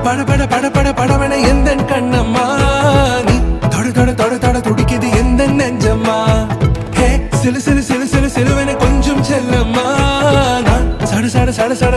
பட பட பட பட படவன எந்த கண்ணம்மா நீ தொட தொட தொட தொட துடிக்குது எந்த நெஞ்சம்மா ஹே சிலு சிலு சிலு சிலு சிலுவன கொஞ்சம் செல்லம்மா நான் சட சட சட சட